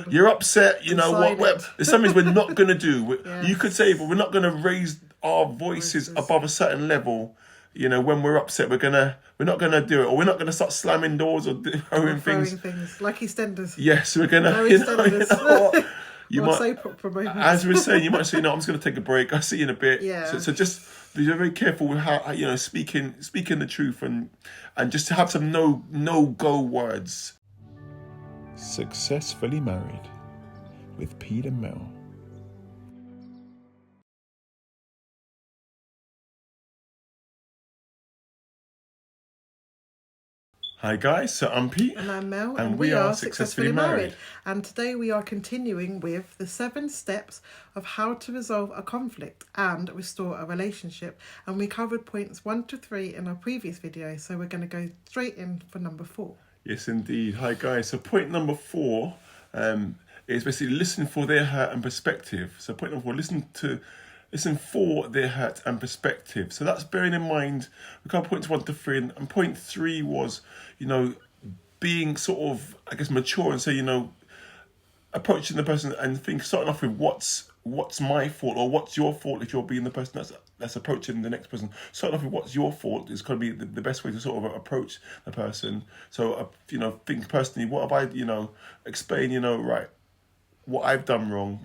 You're upset. You know what? There's some things we're not gonna do. Yes. You could say, but we're not gonna raise our voices above a certain level. You know, when we're upset, we're not gonna do it, or we're not gonna start slamming doors or throwing things like EastEnders. Yes, we're gonna. No You know what? You might, soap opera moments. as we're saying, you might say, "No, I'm just gonna take a break. I'll see you in a bit." Yeah. So just be very careful with how speaking the truth and just to have some no go words. Successfully Married with Pete and Mel. Hi guys, so I'm Pete. And I'm Mel, and we are Successfully Married. And today we are continuing with the 7 steps of how to resolve a conflict and restore a relationship. And we covered points 1 to 3 in our previous video, so we're going to go straight in for number 4. Yes, indeed. Hi guys. So point number 4 is basically listen for their hurt and perspective. So point number 4, listen for their hurt and perspective. So that's bearing in mind, we covered points 1 to 3, and point 3 was, being sort of, I guess, mature and say, approaching the person and starting off with what's my fault or what's your fault if you're being the person that's approaching the next person. Starting off with what's your fault is going to be the best way to sort of approach the person. So, think personally, what have I, explain, right, what I've done wrong,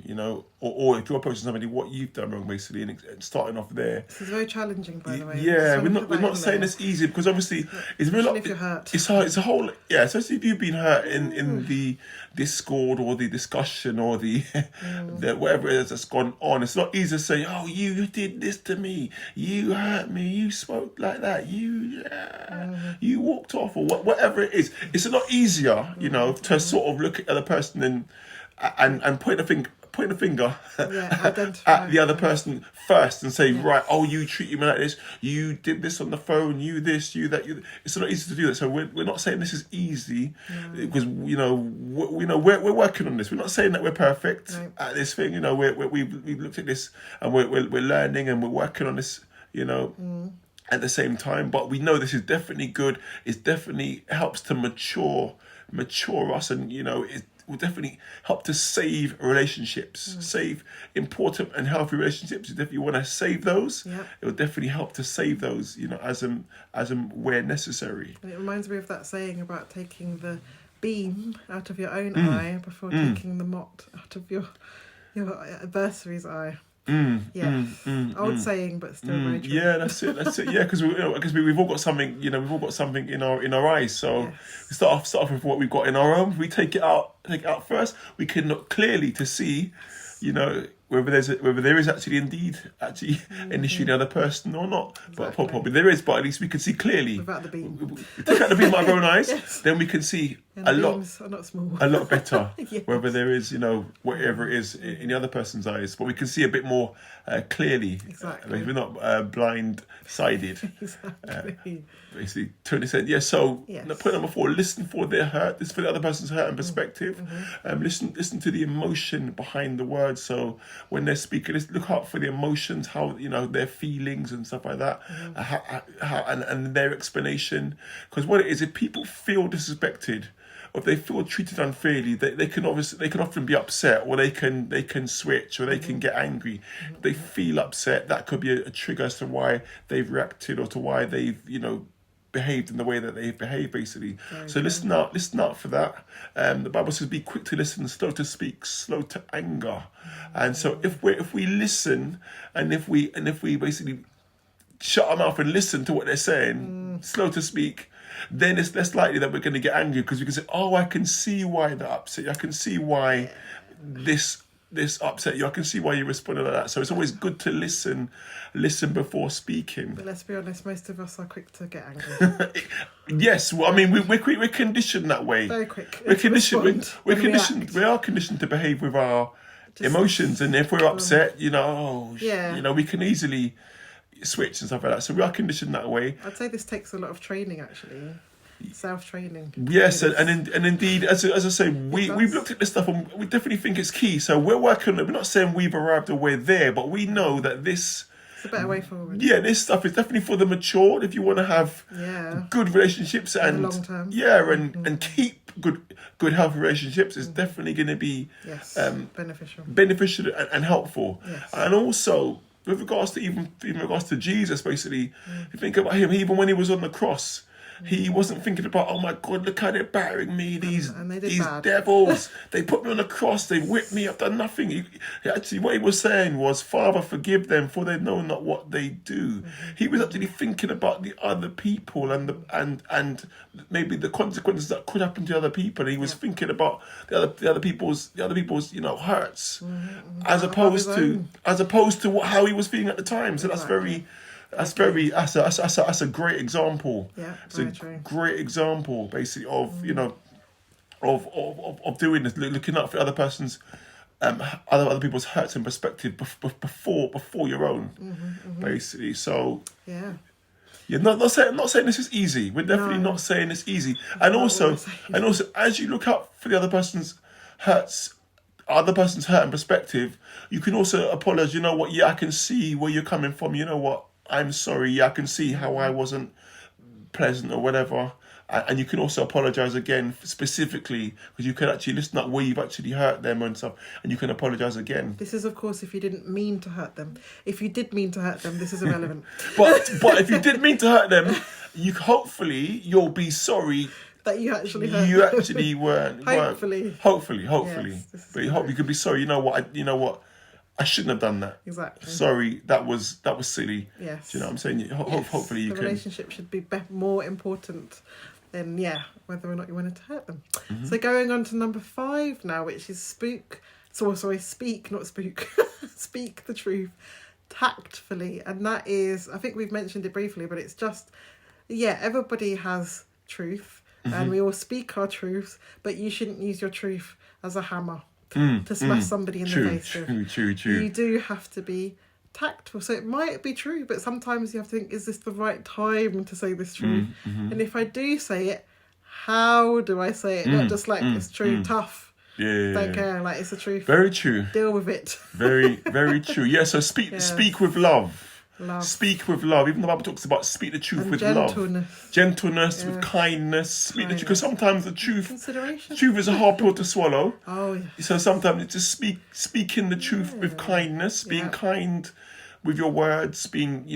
or if you're approaching somebody, what you've done wrong, basically, and starting off there. This is very challenging, by the way. Yeah, we're not saying it's easy, because obviously it's very Especially if you're hurt. It's hard. It's a whole especially if you've been hurt in the discord or the discussion or the whatever it is that's gone on. It's not easy to say, oh, you did this to me, you hurt me, you spoke like that, you walked off, or whatever it is. It's a lot easier, to sort of look at the person and point a finger at the other person first and say, right, oh, you treated me like this, you did this on the phone, you this, you that, it's not easy to do that. So we're not saying this is easy, because we're working on this. We're not saying that we're perfect at this thing. We've looked at this and we're learning and we're working on this. At the same time, but we know this is definitely good. It definitely helps to mature us, and it will definitely help to save relationships, save important and healthy relationships. If you want to save those, it will definitely help to save those, as where necessary. And it reminds me of that saying about taking the beam out of your own eye before taking the mote out of your adversary's eye. Old saying, but still very true. Yeah, that's it. Yeah, because we've all got something. We've all got something in our eyes. So we start off with what we've got in our own. If we take it out first, we can look clearly to see, whether there is actually an issue in the other person or not. Exactly. But probably there is, but at least we can see clearly. Without the beam. We take out the beam of our own eyes, then we can see a lot better. Whether there is, whatever it is in the other person's eyes, but we can see a bit more clearly. Exactly. We're not blind-sided. Exactly. Basically, Tony said, point number 4, listen for their hurt. Listen for the other person's hurt and perspective. Listen to the emotion behind the words. So when they're speaking, look out for the emotions, how, their feelings and stuff like that, how and their explanation. Because what it is, if people feel disrespected, or if they feel treated unfairly, they can often be upset, or they can switch, or they can get angry. If they feel upset, that could be a trigger as to why they've reacted or to why they've behaved in the way that they've behaved, basically. So listen out for that. The Bible says, be quick to listen, slow to speak, slow to anger. And so if we listen, and if we basically shut our mouth and listen to what they're saying, slow to speak, then it's less likely that we're going to get angry, because we can say, oh, I can see why they're upset. I can see why this upset you. I can see why you responded like that. So it's always good to listen before speaking. But let's be honest, most of us are quick to get angry. Yes, well, I mean, we're conditioned that way. Very quick. We're conditioned. We are conditioned to behave with our emotions, and if we're upset, we can easily switch and stuff like that. So we are conditioned that way. I'd say this takes a lot of training, actually. Self-training. Yes, and indeed, as I say, we've looked at this stuff and we definitely think it's key. So we're working on it. We're not saying we've arrived or we're there, but we know that this It's a better way forward. Yeah, this stuff is definitely for the matured. If you want to have good relationships and long term, and keep good healthy relationships, is definitely going to be beneficial and helpful. Yes. And also with regards to even regards to Jesus, basically, if you think about him, even when he was on the cross, he wasn't thinking about, oh my God, look how they're battering me, these devils. They put me on the cross, they whipped me, I've done nothing. He actually, what he was saying was, Father, forgive them, for they know not what they do. He was actually thinking about the other people and maybe the consequences that could happen to other people. And he was thinking about the other people's hurts, as opposed to how he was feeling at the time. So that's that's a great example. Yeah, it's a great example, basically, of of doing this, looking out for other other people's hurts and perspective before your own, basically. So not saying this is easy. We're definitely not saying it's easy. And also, as you look out for the other person's hurt and perspective, you can also apologize. You know what? Yeah, I can see where you're coming from. You know what? I'm sorry. Yeah, I can see how I wasn't pleasant or whatever. And you can also apologise again specifically, because you can actually listen up where you've actually hurt them and stuff, and you can apologise again. This is, of course, if you didn't mean to hurt them. If you did mean to hurt them, this is irrelevant. but if you did mean to hurt them, you'll be sorry that you actually hurt. You actually weren't. Hopefully. Yes, but you could be sorry. You know what? I shouldn't have done that. Exactly. Sorry, that was silly. Yes. Do you know what I'm saying? Hopefully you the can. The relationship should be more important than whether or not you wanted to hurt them. So going on to number 5 now, which is speak, not spook. Speak the truth tactfully, and that is, I think we've mentioned it briefly, but it's just everybody has truth. And we all speak our truths, but you shouldn't use your truth as a hammer to smash somebody in the face. True. You do have to be tactful. So it might be true, but sometimes you have to think, is this the right time to say this truth? And if I do say it, how do I say it? Not just like, it's true, tough. Don't care, like, it's the truth. Very true. Deal with it. Very, very true. Yeah, so speak with love. Speak with love. Even the Bible talks about speak the truth with love. Gentleness, with kindness. Speak the truth. Because sometimes the truth is a hard pill to swallow. Oh, yeah. So sometimes it's just speaking the truth with kindness, being kind with your words, being,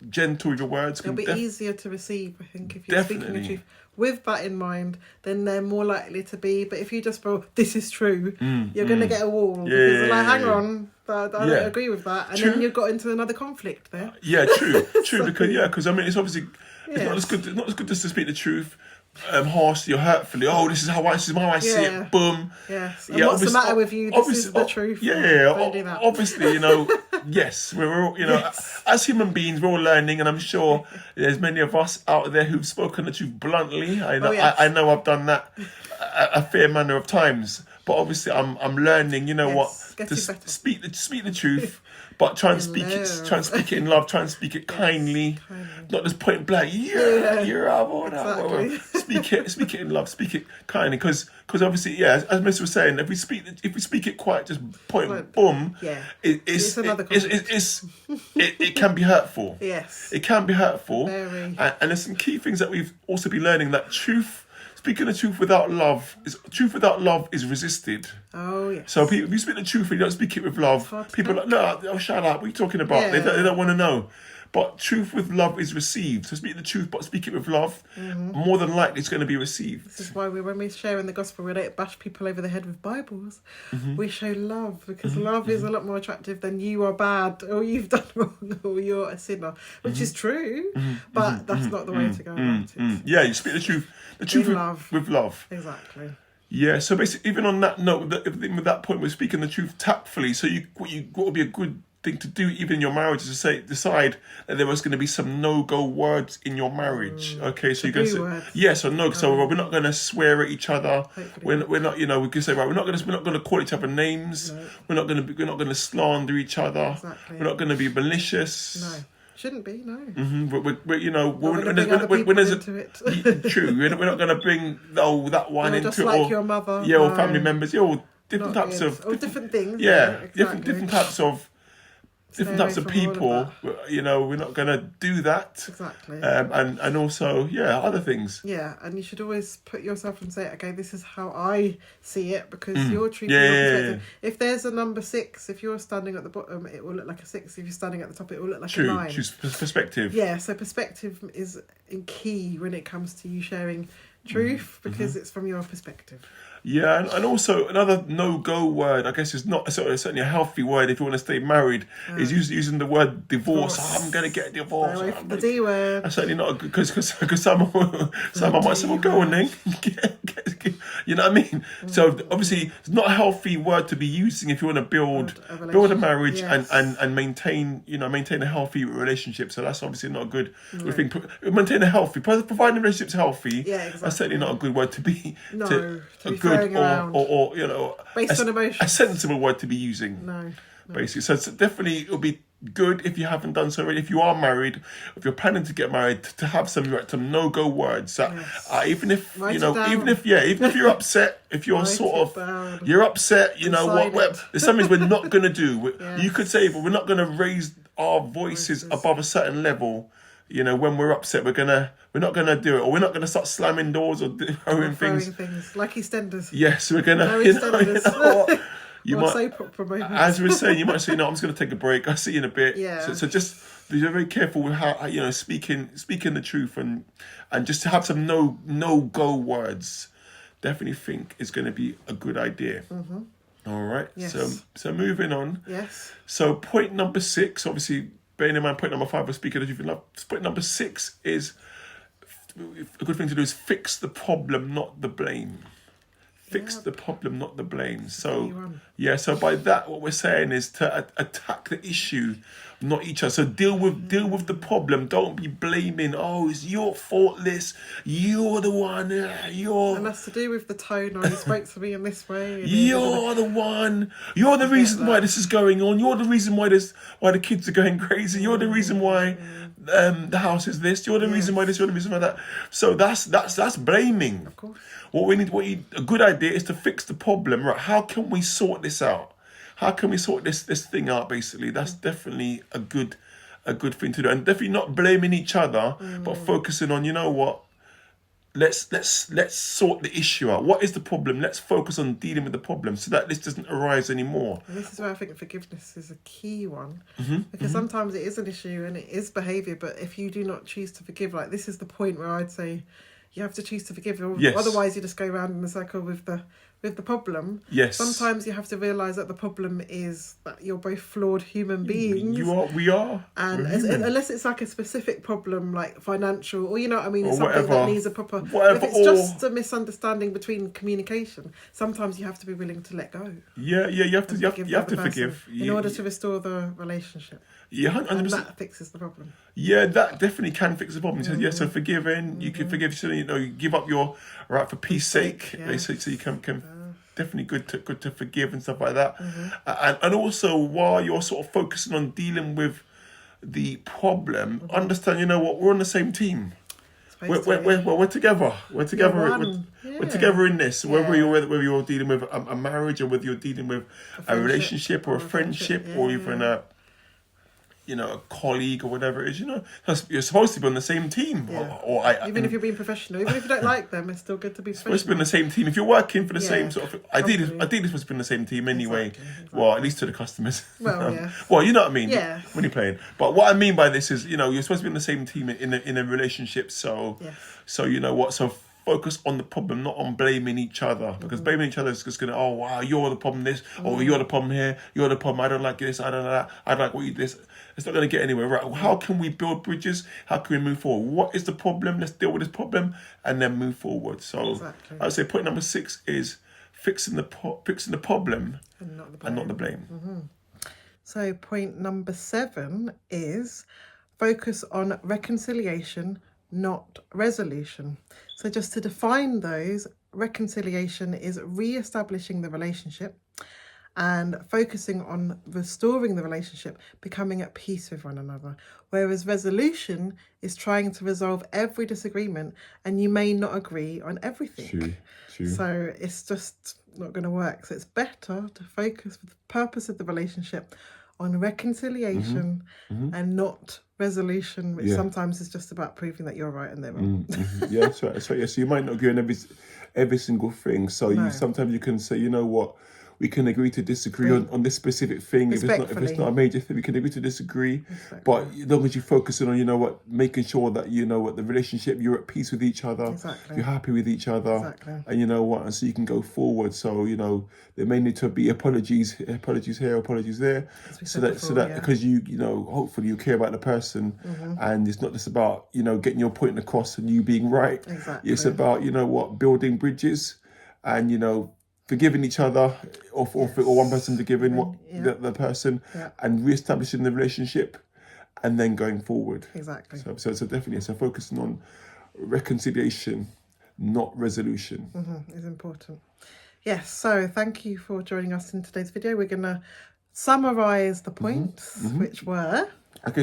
gentle with your words. It'll be easier to receive, I think, if you're speaking the truth. With that in mind, then they're more likely to be. But if you just go, this is true, you're going to get a wall. Because they're like, hang on, I don't agree with that. And then you've got into another conflict there. Yeah, true. Because I mean, it's obviously, it's not as good just to speak the truth harshly or hurtfully. Oh, this is how I see it. Boom. Yes. And what's the matter with you? This is the truth. Don't do that. Obviously, yes, we're all, as human beings, we're all learning, and I'm sure there's many of us out there who've spoken the truth bluntly. I know I've done that a fair manner of times, but obviously I'm learning. To speak the truth. But try and speak it in love. Try and speak it kindly, not just point blank. You're out. Exactly. Speak it in love. Speak it kindly, because obviously, as Miss was saying, if we speak it quite just point boom, it can be hurtful. Yes, it can be hurtful. Very. And there's some key things that we've also been learning, that speaking the truth without love is resisted. Oh, yes. So if you speak the truth and you don't speak it with love, people are like, no, shut up, what are you talking about? They don't want to know. But truth with love is received. So speak the truth, but speak it with love. More than likely, it's going to be received. This is why when we share in the gospel, we don't bash people over the head with Bibles. We show love, because love is a lot more attractive than you are bad, or you've done wrong, or you're a sinner, which is true, but that's not the way to go about it. Yeah, you speak the truth with love. Exactly. Yeah, so basically, even on that note, with that point, we're speaking the truth tactfully. So what would be a good thing to do, even in your marriage, is to decide that there was going to be some no-go words in your marriage. Okay, so you're going to say yes or no. So we're not going to swear at each other. We're not, we can say, right, we're not going to call each other names. No. We're not going to slander each other. Exactly. We're not going to be malicious. No. Shouldn't be, no. When there's true, we're not going to bring that one into just like your mother, or family members, or different types of different things. Exactly. different types of different types of away from all people. of You know, we're not going to do that. Exactly. And also, other things. Yeah, and you should always put yourself and say, okay, this is how I see it, because you're treating Yeah, your yeah, perspective. If there's a number 6, if you're standing at the bottom, it will look like a 6. If you're standing at the top, it will look like a 9. Choose perspective. Yeah, so perspective is key when it comes to you sharing truth, because it's from your perspective. Yeah, and also another no-go word, I guess, is not certainly a healthy word if you want to stay married, is using the word divorce. Oh, I'm going to get divorced. Stay away from the D word. That's certainly not because someone might say, well, go on then. You know what I mean? So obviously, it's not a healthy word to be using if you want to build a marriage and maintain a healthy relationship. So that's obviously not a good thing. Maintain a healthy, providing a relationship's healthy. Yeah, exactly. That's certainly not a good word to be. No, a good or you know, based on emotions. A sensible word to be using. No. Basically, so it's definitely it'll be good if you haven't done so already. If you are married, if you're planning to get married, to have some no-go words. That, even if even if you're upset, if you're you're upset, you know what? There's some things we're not going to do. You could say, but we're not going to raise our voices above a certain level. You know, when we're upset, we're not gonna do it, or we're not gonna start slamming doors or throwing things like EastEnders. Yes, we're gonna. No, you know what? You might, as we're saying, you might say, "No, I'm just gonna take a break. I'll see you in a bit." Yeah. So just be very careful with how speaking the truth and just to have some no go words. Definitely think is going to be a good idea. Mm-hmm. All right. Yes. So moving on. Yes. So point number 6, obviously. Bearing in mind, point number 5 was speaking as you've love. Point number 6 is a good thing to do is fix the problem, not the blame. Fix the problem, not the blame. So so by that, what we're saying is to attack the issue, not each other. So deal with the problem. Don't be blaming. Oh, it's your fault, Liz. You're the one. And that's to do with the tone. Or you spoke to me in this way. You're the one. You're the reason why this is going on. You're the reason why the kids are going crazy. You're the reason why the house is this. You're the reason why this. You're the reason why that. So that's blaming. Of course. A good idea is to fix the problem. Right? How can we sort this out? How can we sort this thing out? Basically, that's definitely a good thing to do, and definitely not blaming each other, but focusing on, you know what? Let's sort the issue out. What is the problem? Let's focus on dealing with the problem so that this doesn't arise anymore. And this is where I think forgiveness is a key one, because sometimes it is an issue and it is behaviour, but if you do not choose to forgive, like this is the point where I'd say you have to choose to forgive, otherwise you just go around in a circle with the problem. Yes. Sometimes you have to realise that the problem is that you're both flawed human beings. We are. And unless it's like a specific problem, like financial, or you know what I mean, it's something whatever, that needs a proper... if it's just a misunderstanding between communication, sometimes you have to be willing to let go. Yeah, you have to forgive. In order to restore the relationship. Yeah, 100%. And that fixes the problem. Yeah, that definitely can fix the problem. So forgiving, you can forgive. So you give up your right for peace sake. So you can definitely good to forgive and stuff like that. And also while you're sort of focusing on dealing with the problem, understand. You know what? We're on the same team. We're together. We're together. We're together in this. Whether you're dealing with a marriage, or whether you're dealing with a relationship or a friendship, or even a colleague or whatever it is, you're supposed to be on the same team. Even if you're being professional, even if you don't like them, it's still good to be professional. Supposed to be on the same team. If you're working for the same sort of... Ideally, supposed to be on the same team anyway. Exactly. Well, at least to the customers. Well, well, you know what I mean? Yeah. When you're playing. But what I mean by this is, you're supposed to be on the same team in a relationship. So you know what? So focus on the problem, not on blaming each other. Because blaming each other is just going to, oh, wow, you're the problem this, or you're the problem here, you're the problem, I don't like this, I don't like that, I don't like what you do this. It's not going to get anywhere. Right? How can we build bridges? How can we move forward? What is the problem? Let's deal with this problem and then move forward. So I would say point number 6 is fixing the problem and not the blame. So point number 7 is focus on reconciliation, not resolution. So just to define those, reconciliation is re-establishing the relationship and focusing on restoring the relationship, becoming at peace with one another. Whereas resolution is trying to resolve every disagreement, and you may not agree on everything. True. So it's just not going to work. So it's better to focus with the purpose of the relationship on reconciliation and not resolution, which sometimes is just about proving that you're right and they're wrong. Yeah, that's right. So yeah, so you might not agree on every single thing. So you sometimes you can say, you know what, we can agree to disagree on this specific thing. If it's not a major thing, we can agree to disagree. But as long as you're focusing on, you know what, making sure that, you know what, the relationship, you're at peace with each other, you're happy with each other, and you know what, and so you can go forward. So, you know, there may need to be apologies here, apologies there, so that because you know, hopefully you care about the person, and it's not just about, you know, getting your point across and you being right. It's about, you know what, building bridges, and you know, forgiving each other, or one person forgiving the person, and re-establishing the relationship, and then going forward. So definitely, so focusing on reconciliation, not resolution, is important. Yes. So thank you for joining us in today's video. We're gonna summarize the points, which were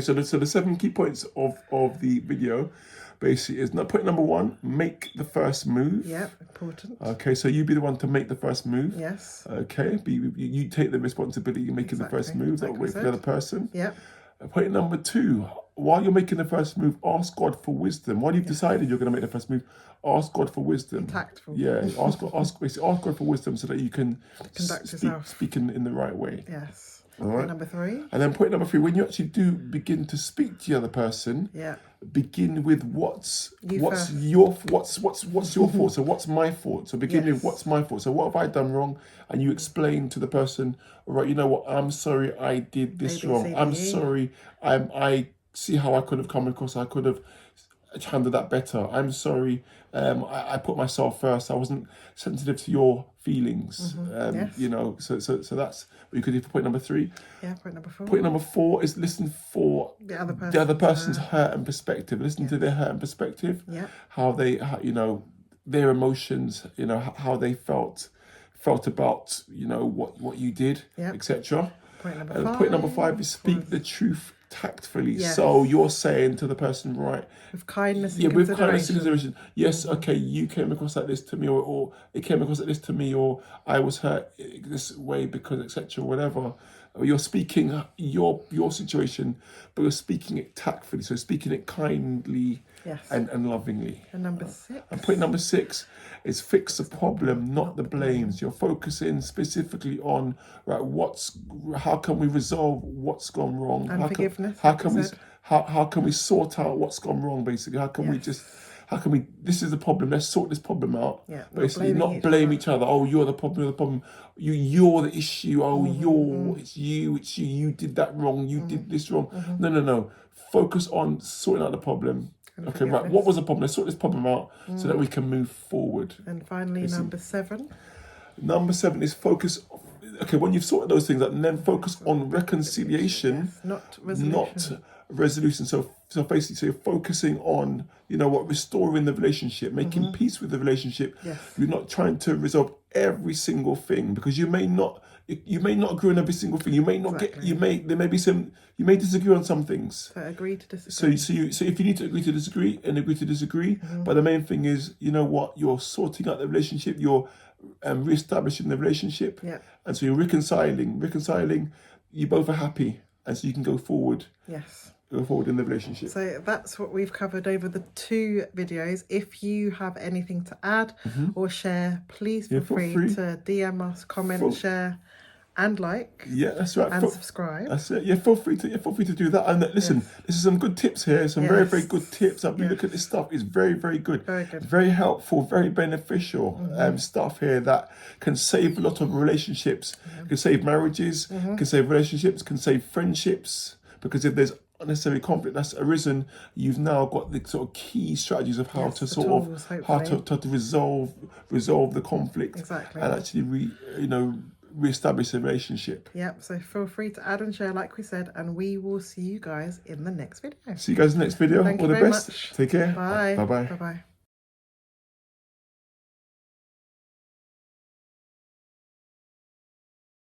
so the 7 key points of the video. Basically, is not point number 1, make the first move. Yeah, important. Okay, so you be the one to make the first move. Yes. Okay, you take the responsibility of making the first move, not wait for the other person. Yeah. Point number 2, while you're making the first move, ask God for wisdom. While you've decided you're going to make the first move, ask God for wisdom. Be tactful. Yeah, ask God for wisdom so that you can conduct yourself. Speak in the right way. Yes. All right. Point number 3. And then point number 3, when you actually do begin to speak to the other person, begin with what's your fault. So what's my fault? So begin with what's my fault. So what have I done wrong? And you explain to the person, all right, you know what, I'm sorry I did this wrong. I'm sorry. I see how I could have come across. I could have handled that better. I'm sorry. I put myself first. I wasn't sensitive to your feelings. You know, so that's what you could do for point number 3. Yeah, point number 4. Point number 4 is listen for the other person's hurt and perspective. Listen to their hurt and perspective. Yeah. How you know, their emotions, you know, how they felt about, you know, what you did, etc. Point number 5 is speak the truth tactfully. So you're saying to the person, right, with kindness and consideration. Yes, okay, you came across like this to me, or it came across like this to me, or I was hurt this way because, etc., whatever. You're speaking your situation, but you're speaking it tactfully, so speaking it kindly and lovingly. And number 6. And point number 6 is fix the problem, not the blames. You're focusing specifically on, right, how can we resolve what's gone wrong? And forgiveness. How can we sort out what's gone wrong, basically? How can we this is the problem, let's sort this problem out. Basically, not blame each other. Oh, you're the problem, you're the issue. Oh, it's you, you did that wrong, you did this wrong. No. Focus on sorting out the problem. Okay, right, what was the problem? Let's sort this problem out so that we can move forward. And finally, number 7. Number 7 is focus. Okay, when you've sorted those things out, and then focus on reconciliation, not resolution. Not resolution. So basically, so you're focusing on, you know what, restoring the relationship, making peace with the relationship. You're not trying to resolve every single thing, because you may not agree on every single thing. You may not you may disagree on some things. So agree to disagree. So if you need to agree to disagree, and agree to disagree, but the main thing is, you know what, you're sorting out the relationship, you're re-establishing the relationship, and so you're reconciling. You both are happy, and so you can go forward. Go forward in the relationship. So that's what we've covered over the 2 videos. If you have anything to add or share, please feel free to DM us, comment, share, and like. Yeah, that's right. And subscribe. That's it. Yeah, feel free to do that. And listen, this is some good tips here. Some very, very good tips. I've been looking at this stuff. It's very, very good. Very good. Very helpful. Very beneficial stuff here that can save a lot of relationships. Can save marriages. Can save relationships. Can save friendships. Because if there's unnecessary conflict that's arisen, you've now got the sort of key strategies of how to resolve the conflict, and actually re-establish the relationship. So feel free to add and share, like we said, and we will see you guys in the next video. See you guys in the next video. Thank All you the very best. much. Take care. Bye. Bye-bye. Bye-bye.